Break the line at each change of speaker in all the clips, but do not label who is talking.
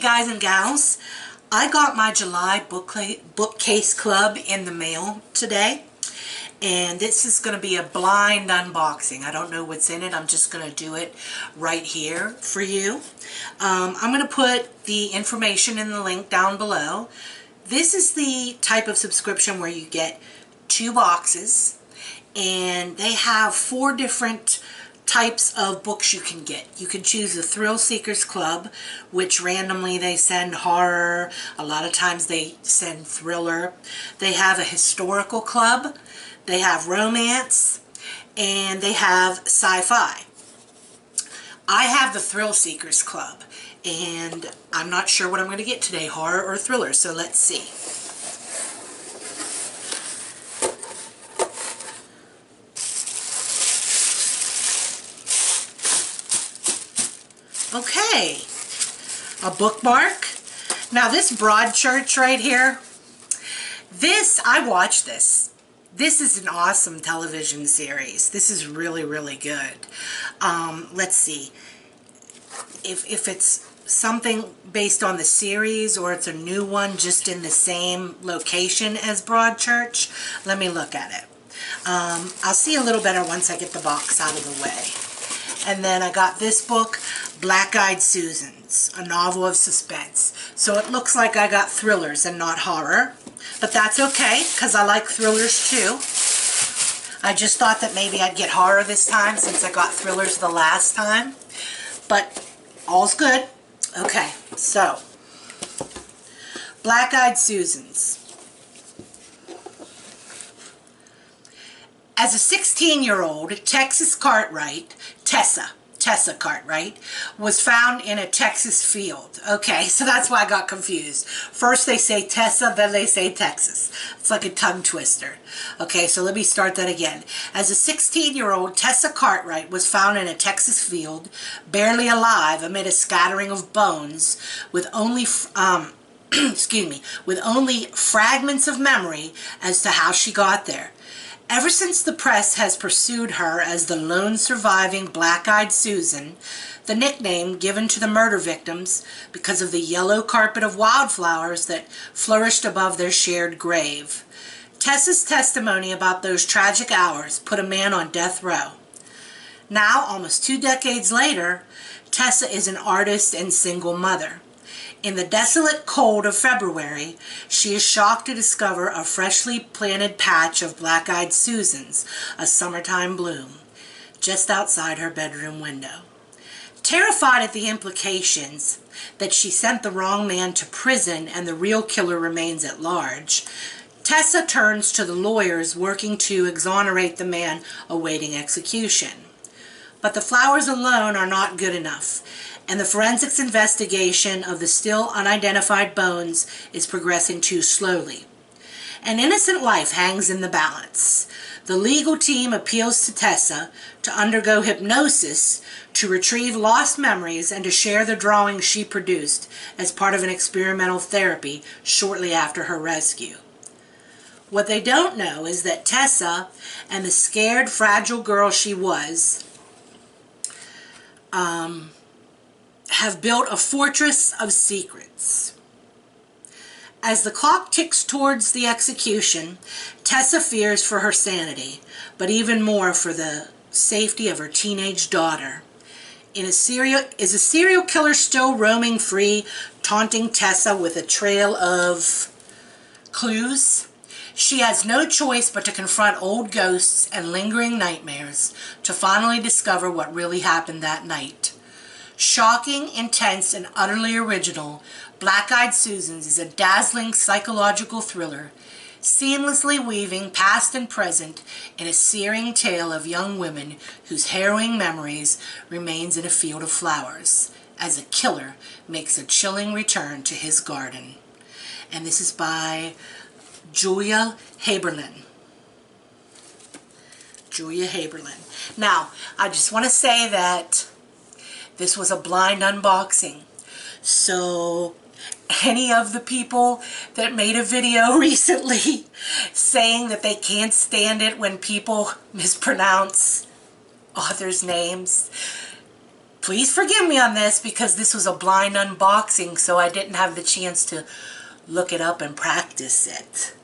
guys and gals, I got my July Bookcase Club in the mail today, and this is going to be a blind unboxing. I don't know what's in it. I'm just going to do it right here for you. I'm going to put the information in the link down below. This is the type of subscription where you get 2 boxes, and they have 4 different types of books you can get. You can choose the Thrill Seekers Club, which randomly they send horror. A lot of times they send thriller. They have a historical club. They have romance. And they have sci-fi. I have the Thrill Seekers Club, and I'm not sure what I'm going to get today, horror or thriller, so let's see. Okay, a bookmark. Now this Broadchurch right here, I watched this. This is an awesome television series. This is really, really good. Let's see if it's something based on the series or it's a new one just in the same location as Broadchurch. Let me look at it. I'll see a little better once I get the box out of the way. And then I got this book, Black-Eyed Susans, a novel of suspense. So it looks like I got thrillers and not horror. But that's okay, because I like thrillers too. I just thought that maybe I'd get horror this time since I got thrillers the last time. But all's good. Okay, so Black-Eyed Susans. As a 16-year-old, Tessa Cartwright, was found in a Texas field. Okay, so that's why I got confused. First they say Tessa, then they say Texas. It's like a tongue twister. Okay, so let me start that again. As a 16-year-old, Tessa Cartwright was found in a Texas field, barely alive amid a scattering of bones, with only with only fragments of memory as to how she got there. Ever since the press has pursued her as the lone surviving Black-Eyed Susan, the nickname given to the murder victims because of the yellow carpet of wildflowers that flourished above their shared grave. Tessa's testimony about those tragic hours put a man on death row. Now, almost 2 decades later, Tessa is an artist and single mother. In the desolate cold of February, she is shocked to discover a freshly planted patch of Black-Eyed Susans, a summertime bloom, just outside her bedroom window. Terrified at the implications that she sent the wrong man to prison and the real killer remains at large, Tessa turns to the lawyers working to exonerate the man awaiting execution. But the flowers alone are not good enough, and the forensics investigation of the still unidentified bones is progressing too slowly. An innocent life hangs in the balance. The legal team appeals to Tessa to undergo hypnosis to retrieve lost memories and to share the drawings she produced as part of an experimental therapy shortly after her rescue. What they don't know is that Tessa and the scared, fragile girl she was have built a fortress of secrets. As the clock ticks towards the execution, Tessa fears for her sanity, but even more for the safety of her teenage daughter. Is a serial killer still roaming free, taunting Tessa with a trail of clues? She has no choice but to confront old ghosts and lingering nightmares to finally discover what really happened that night. Shocking, intense, and utterly original, Black-Eyed Susans is a dazzling psychological thriller, seamlessly weaving past and present in a searing tale of young women whose harrowing memories remains in a field of flowers, as a killer makes a chilling return to his garden. And this is by Julia Haberlin. Julia Haberlin. Now, I just want to say that this was a blind unboxing. So any of the people that made a video recently saying that they can't stand it when people mispronounce authors' names, please forgive me on this because this was a blind unboxing, so I didn't have the chance to look it up and practice it.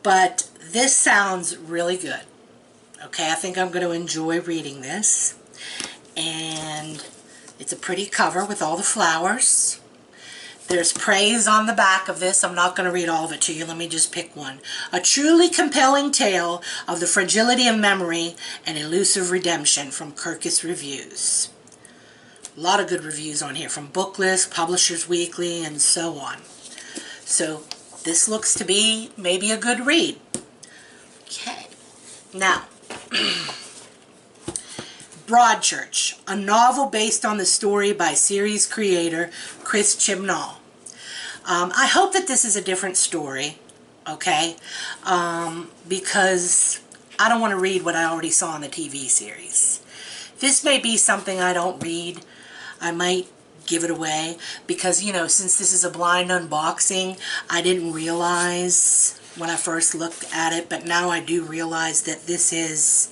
But this sounds really good. Okay, I think I'm going to enjoy reading this. And it's a pretty cover with all the flowers. There's praise on the back of this. I'm not going to read all of it to you. Let me just pick one. A truly compelling tale of the fragility of memory and elusive redemption from Kirkus Reviews. A lot of good reviews on here from Booklist, Publishers Weekly, and so on. So this looks to be maybe a good read. Okay. Now, Broadchurch, a novel based on the story by series creator Chris Chibnall. I hope that this is a different story, okay? Because I don't want to read what I already saw in the TV series. This may be something I don't read. I might give it away because, you know, since this is a blind unboxing, I didn't realize when I first looked at it, but now I do realize that this is,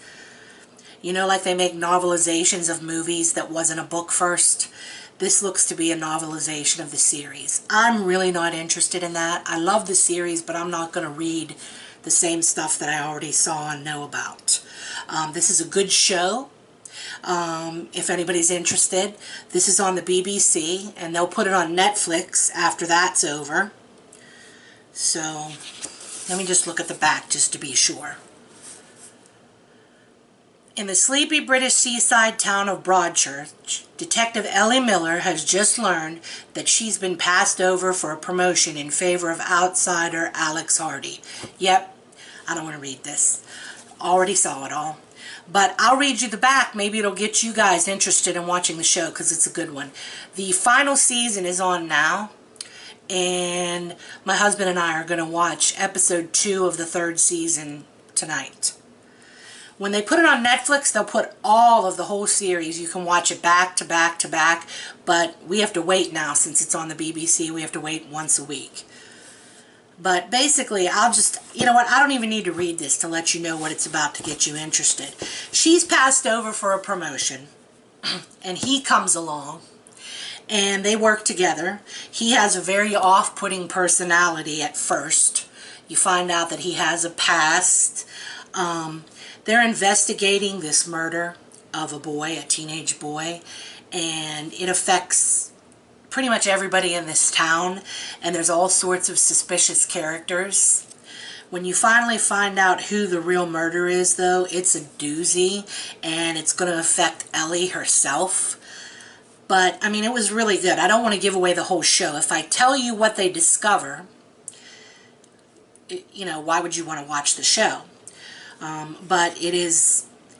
you know, like they make novelizations of movies that wasn't a book first. This looks to be a novelization of the series. I'm really not interested in that. I love the series, but I'm not going to read the same stuff that I already saw and know about. This is a good show. If anybody's interested, this is on the BBC, and they'll put it on Netflix after that's over. So, let me just look at the back just to be sure. In the sleepy British seaside town of Broadchurch, Detective Ellie Miller has just learned that she's been passed over for a promotion in favor of outsider Alex Hardy. Yep, I don't want to read this. Already saw it all. But I'll read you the back. Maybe it'll get you guys interested in watching the show because it's a good one. The final season is on now. And my husband and I are going to watch episode 2 of the 3rd season tonight. When they put it on Netflix, they'll put all of the whole series. You can watch it back to back to back. But we have to wait now since it's on the BBC. We have to wait once a week. But basically, I'll just, you know what, I don't even need to read this to let you know what it's about to get you interested. She's passed over for a promotion, and he comes along, and they work together. He has a very off-putting personality at first. You find out that he has a past. They're investigating this murder of a boy, a teenage boy, and it affects pretty much everybody in this town, and there's all sorts of suspicious characters. When you finally find out who the real murderer is, though, it's a doozy, and it's going to affect Ellie herself. But, I mean, it was really good. I don't want to give away the whole show. If I tell you what they discover, you know, why would you want to watch the show? But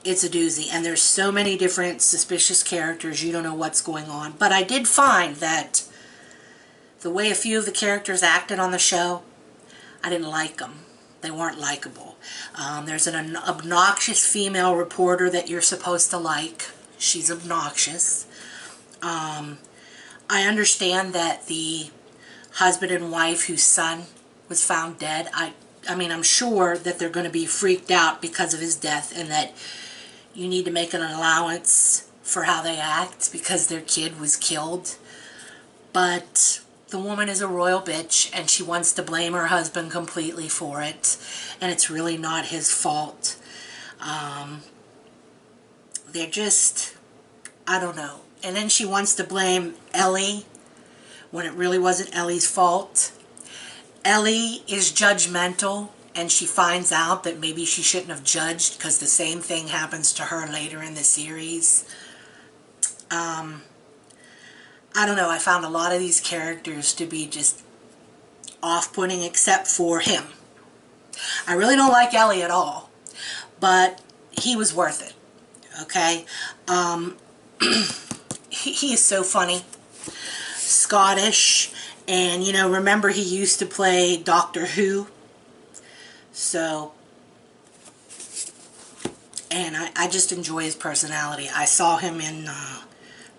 it's a doozy, and there's so many different suspicious characters, you don't know what's going on. But I did find that the way a few of the characters acted on the show, I didn't like them. They weren't likable. There's an obnoxious female reporter that you're supposed to like. She's obnoxious. I understand that the husband and wife whose son was found dead, I mean, I'm sure that they're going to be freaked out because of his death, and that you need to make an allowance for how they act because their kid was killed. But the woman is a royal bitch, and she wants to blame her husband completely for it, and it's really not his fault. They're just, I don't know. And then she wants to blame Ellie when it really wasn't Ellie's fault. Ellie is judgmental, and she finds out that maybe she shouldn't have judged because the same thing happens to her later in the series. I don't know, I found a lot of these characters to be just off-putting except for him. I really don't like Ellie at all, but he was worth it, okay? He is so funny. Scottish, and, you know, remember he used to play Doctor Who? So, and I just enjoy his personality. I saw him in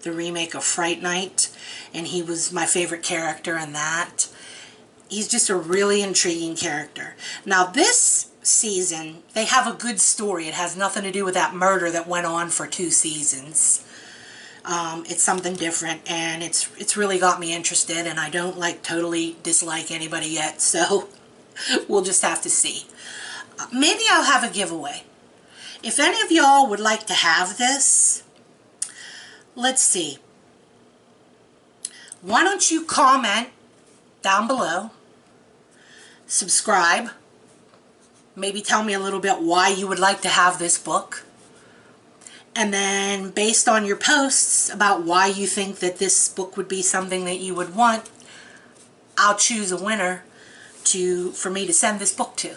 the remake of Fright Night, and he was my favorite character in that. He's just a really intriguing character. Now this season, they have a good story. It has nothing to do with that murder that went on for 2 seasons. It's something different, and it's really got me interested, and I don't like totally dislike anybody yet, so we'll just have to see. Maybe I'll have a giveaway. If any of y'all would like to have this, let's see. Why don't you comment down below, subscribe, maybe tell me a little bit why you would like to have this book, and then based on your posts about why you think that this book would be something that you would want, I'll choose a winner for me to send this book to.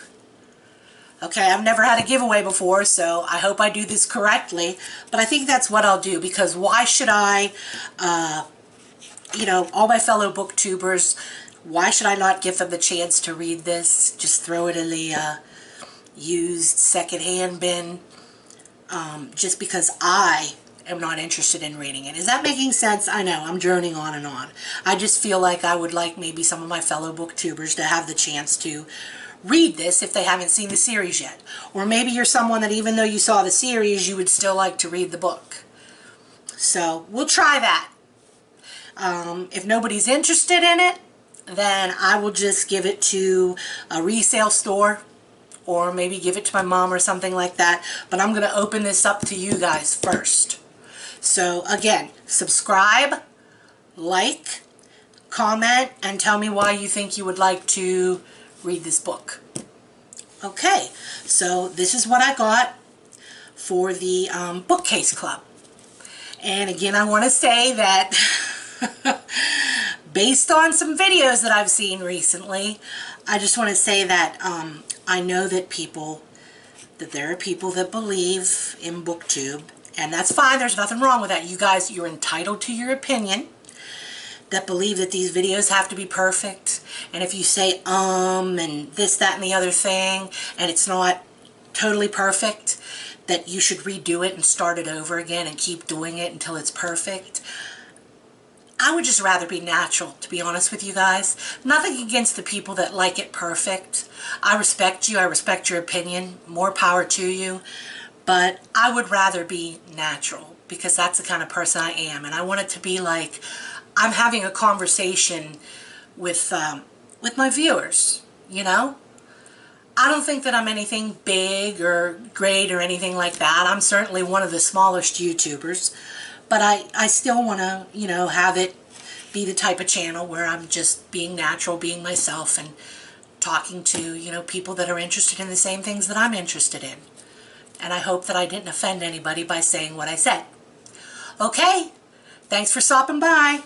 Okay, I've never had a giveaway before, so I hope I do this correctly, but I think that's what I'll do, because why should I, you know, all my fellow booktubers, why should I not give them the chance to read this? Just throw it in the used secondhand bin, just because I am not interested in reading it. Is that making sense? I know, I'm droning on and on. I just feel like I would like maybe some of my fellow booktubers to have the chance to read this if they haven't seen the series yet. Or maybe you're someone that even though you saw the series, you would still like to read the book. So we'll try that. If nobody's interested in it, then I will just give it to a resale store, or maybe give it to my mom or something like that. But I'm going to open this up to you guys first. So again, subscribe, like, comment, and tell me why you think you would like to read this book. Okay, so this is what I got for the Bookcase Club. And again, I want to say that based on some videos that I've seen recently, I just want to say that I know that there are people that believe in BookTube, and that's fine. There's nothing wrong with that. You guys, you're entitled to your opinion, that believe that these videos have to be perfect, and if you say and this, that, and the other thing, and it's not totally perfect, that you should redo it and start it over again and keep doing it until it's perfect. I would just rather be natural, to be honest with you guys. Nothing against the people that like it perfect. I respect you. I respect your opinion. More power to you. But I would rather be natural, because that's the kind of person I am. And I want it to be like I'm having a conversation with my viewers, you know? I don't think that I'm anything big or great or anything like that. I'm certainly one of the smallest YouTubers. But I still want to, you know, have it be the type of channel where I'm just being natural, being myself, and talking to, you know, people that are interested in the same things that I'm interested in. And I hope that I didn't offend anybody by saying what I said. Okay, thanks for stopping by.